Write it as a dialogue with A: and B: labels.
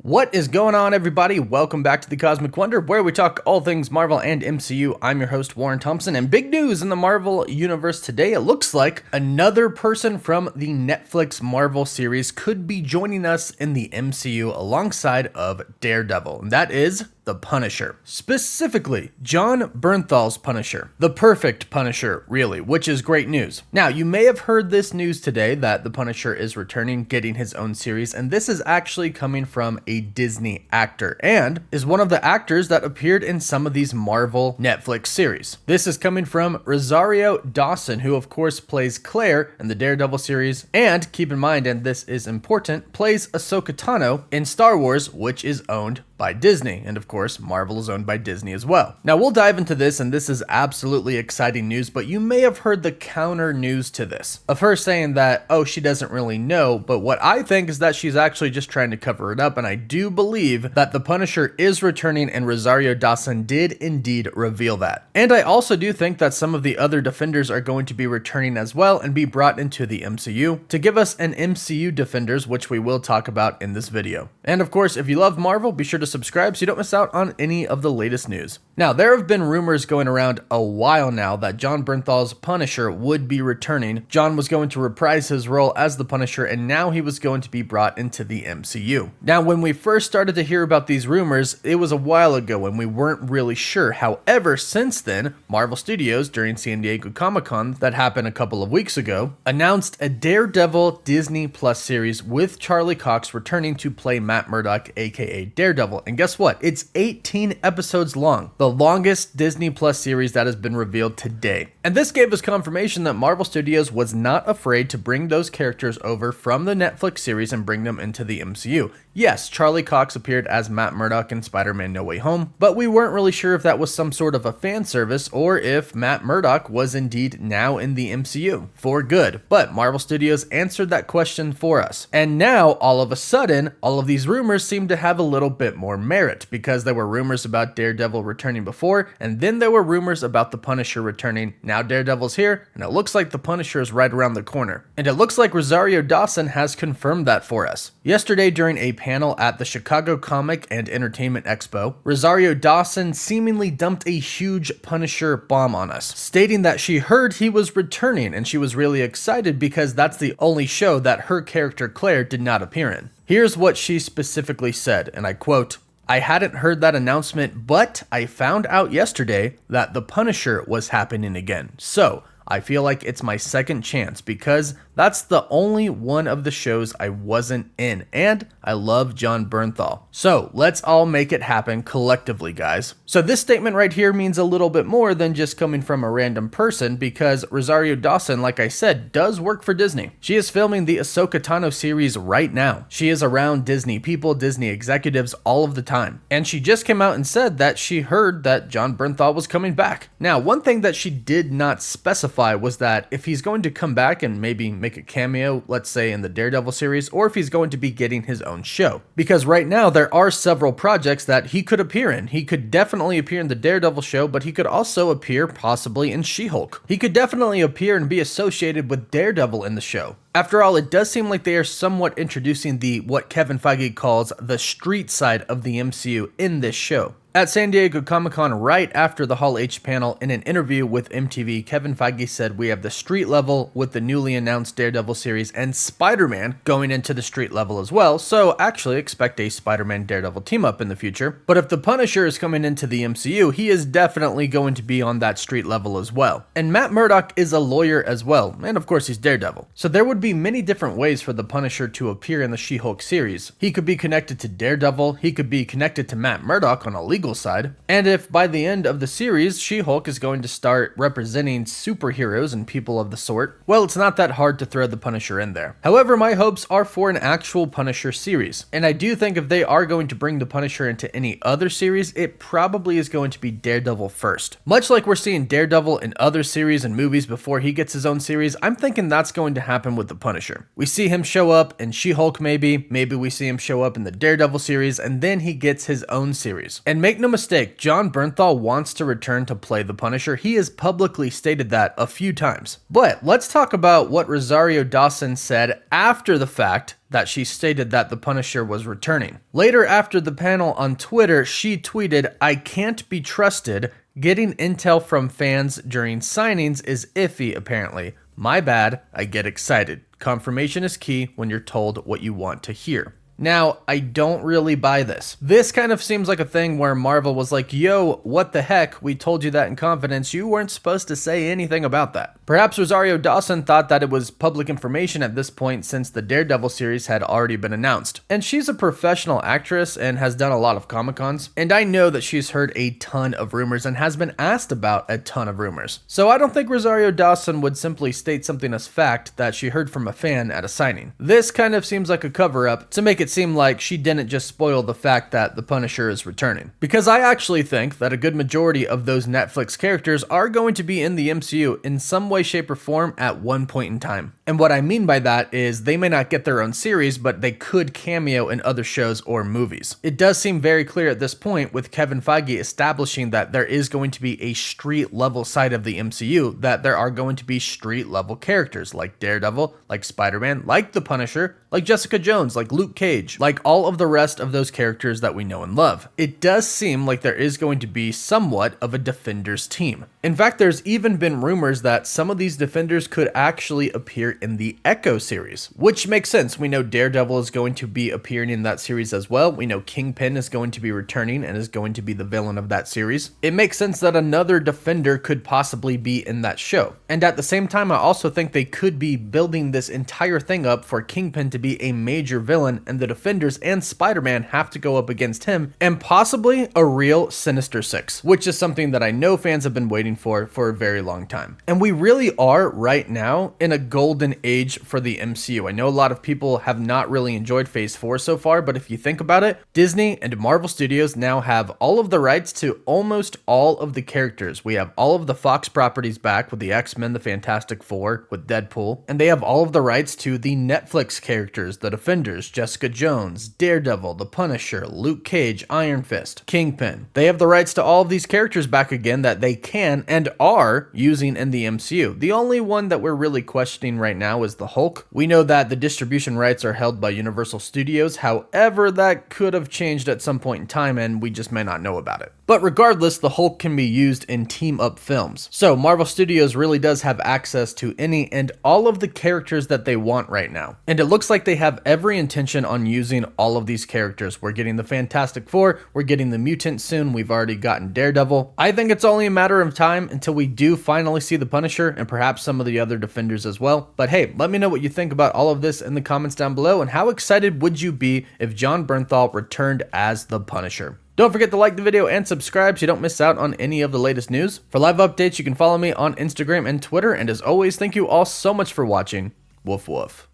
A: What is going on, everybody? Welcome back to the Cosmic Wonder, where we talk all things Marvel and MCU. I'm your host, Warren Thompson, and big news in the Marvel universe today. It looks like another person from the Netflix Marvel series could be joining us in the MCU alongside of Daredevil, and that is the Punisher. Specifically, Jon Bernthal's Punisher. The perfect Punisher, really, which is great news. Now, you may have heard this news today that the Punisher is returning, getting his own series, and this is actually coming from a Disney actor, and is one of the actors that appeared in some of these Marvel Netflix series. This is coming from Rosario Dawson, who of course plays Claire in the Daredevil series, and keep in mind, and this is important, plays Ahsoka Tano in Star Wars, which is owned by Disney, and of course Marvel is owned by Disney as well. Now we'll dive into this, and this is absolutely exciting news, but you may have heard the counter news to this of her saying that, oh, she doesn't really know, but what I think is that she's actually just trying to cover it up, and I do believe that the Punisher is returning, and Rosario Dawson did indeed reveal that. And I also do think that some of the other Defenders are going to be returning as well and be brought into the MCU to give us an MCU Defenders, which we will talk about in this video. And of course, if you love Marvel, be sure to subscribe so you don't miss out on any of the latest news. Now, there have been rumors going around a while now that Jon Bernthal's Punisher would be returning. Jon was going to reprise his role as the Punisher, and now he was going to be brought into the MCU. Now, when we first started to hear about these rumors, it was a while ago and we weren't really sure. However, since then, Marvel Studios, during San Diego Comic-Con that happened a couple of weeks ago, announced a Daredevil Disney Plus series with Charlie Cox returning to play Matt Murdock, aka Daredevil. And guess what? It's 18 episodes long, the longest Disney Plus series that has been revealed to date. And this gave us confirmation that Marvel Studios was not afraid to bring those characters over from the Netflix series and bring them into the MCU. Yes, Charlie Cox appeared as Matt Murdock in Spider-Man No Way Home, but we weren't really sure if that was some sort of a fan service or if Matt Murdock was indeed now in the MCU for good. But Marvel Studios answered that question for us. And now, all of a sudden, all of these rumors seem to have a little bit more merit, because there were rumors about Daredevil returning before, and then there were rumors about the Punisher returning. Now Daredevil's here, and it looks like the Punisher is right around the corner. And it looks like Rosario Dawson has confirmed that for us. Yesterday, during a panel at the Chicago Comic and Entertainment Expo, Rosario Dawson seemingly dumped a huge Punisher bomb on us, stating that she heard he was returning, and she was really excited because that's the only show that her character Claire did not appear in. Here's what she specifically said, and I quote, "I hadn't heard that announcement, but I found out yesterday that the Punisher was happening again. So I feel like it's my second chance because that's the only one of the shows I wasn't in, and I love Jon Bernthal. So let's all make it happen collectively, guys." So this statement right here means a little bit more than just coming from a random person, because Rosario Dawson, like I said, does work for Disney. She is filming the Ahsoka Tano series right now. She is around Disney people, Disney executives all of the time. And she just came out and said that she heard that Jon Bernthal was coming back. Now, one thing that she did not specify was that if he's going to come back and maybe make a cameo, let's say in the Daredevil series, or if he's going to be getting his own show. Because right now there are several projects that he could appear in. He could definitely appear in the Daredevil show, but he could also appear possibly in She-Hulk. He could definitely appear and be associated with Daredevil in the show. After all, it does seem like they are somewhat introducing what Kevin Feige calls the street side of the MCU in this show. At San Diego Comic-Con, right after the Hall H panel, in an interview with MTV, Kevin Feige said we have the street level with the newly announced Daredevil series and Spider-Man going into the street level as well, so actually expect a Spider-Man Daredevil team-up in the future. But if the Punisher is coming into the MCU, he is definitely going to be on that street level as well. And Matt Murdock is a lawyer as well, and of course he's Daredevil. So there would be many different ways for the Punisher to appear in the She-Hulk series. He could be connected to Daredevil, he could be connected to Matt Murdock on a legal side, and if by the end of the series She-Hulk is going to start representing superheroes and people of the sort, well, it's not that hard to throw the Punisher in there. However, my hopes are for an actual Punisher series, and I do think if they are going to bring the Punisher into any other series, it probably is going to be Daredevil first. Much like we're seeing Daredevil in other series and movies before he gets his own series, I'm thinking that's going to happen with the Punisher. We see him show up in She-Hulk maybe we see him show up in the Daredevil series, and then he gets his own series. And maybe Make no mistake, Jon Bernthal wants to return to play the Punisher. He has publicly stated that a few times. But let's talk about what Rosario Dawson said after the fact that she stated that the Punisher was returning. Later after the panel on Twitter, she tweeted, "I can't be trusted. Getting intel from fans during signings is iffy apparently. My bad, I get excited. Confirmation is key when you're told what you want to hear." Now, I don't really buy this. This kind of seems like a thing where Marvel was like, yo, what the heck? We told you that in confidence. You weren't supposed to say anything about that. Perhaps Rosario Dawson thought that it was public information at this point since the Daredevil series had already been announced. And she's a professional actress and has done a lot of Comic-Cons. And I know that she's heard a ton of rumors and has been asked about a ton of rumors. So I don't think Rosario Dawson would simply state something as fact that she heard from a fan at a signing. This kind of seems like a cover-up to make it seem like she didn't just spoil the fact that the Punisher is returning. Because I actually think that a good majority of those Netflix characters are going to be in the MCU in some way, shape, or form at one point in time. And what I mean by that is they may not get their own series, but they could cameo in other shows or movies. It does seem very clear at this point with Kevin Feige establishing that there is going to be a street level side of the MCU, that there are going to be street level characters like Daredevil, like Spider-Man, like the Punisher, like Jessica Jones, like Luke Cage, like all of the rest of those characters that we know and love. It does seem like there is going to be somewhat of a Defenders team. In fact, there's even been rumors that some of these Defenders could actually appear in the Echo series, which makes sense. We know Daredevil is going to be appearing in that series as well. We know Kingpin is going to be returning and is going to be the villain of that series. It makes sense that another Defender could possibly be in that show. And at the same time, I also think they could be building this entire thing up for Kingpin to be a major villain, and the Defenders and Spider-Man have to go up against him, and possibly a real Sinister Six, which is something that I know fans have been waiting for a very long time. And we really are right now in a golden age for the MCU. I know a lot of people have not really enjoyed Phase 4 so far, but if you think about it, Disney and Marvel Studios now have all of the rights to almost all of the characters. We have all of the Fox properties back with the X-Men, the Fantastic Four, with Deadpool, and they have all of the rights to the Netflix characters, the Defenders, Jessica Jones, Daredevil, the Punisher, Luke Cage, Iron Fist, Kingpin. They have the rights to all of these characters back again that they can and are using in the MCU. The only one that we're really questioning right now is the Hulk. We know that the distribution rights are held by Universal Studios. However, that could have changed at some point in time and we just may not know about it. But regardless, the Hulk can be used in team-up films. So Marvel Studios really does have access to any and all of the characters that they want right now. And it looks like they have every intention on using all of these characters. We're getting the Fantastic Four, we're getting the Mutants soon, we've already gotten Daredevil. I think it's only a matter of time until we do finally see the Punisher and perhaps some of the other Defenders as well. But hey, let me know what you think about all of this in the comments down below, and how excited would you be if Jon Bernthal returned as the Punisher? Don't forget to like the video and subscribe so you don't miss out on any of the latest news. For live updates, you can follow me on Instagram and Twitter. And as always, thank you all so much for watching. Woof woof.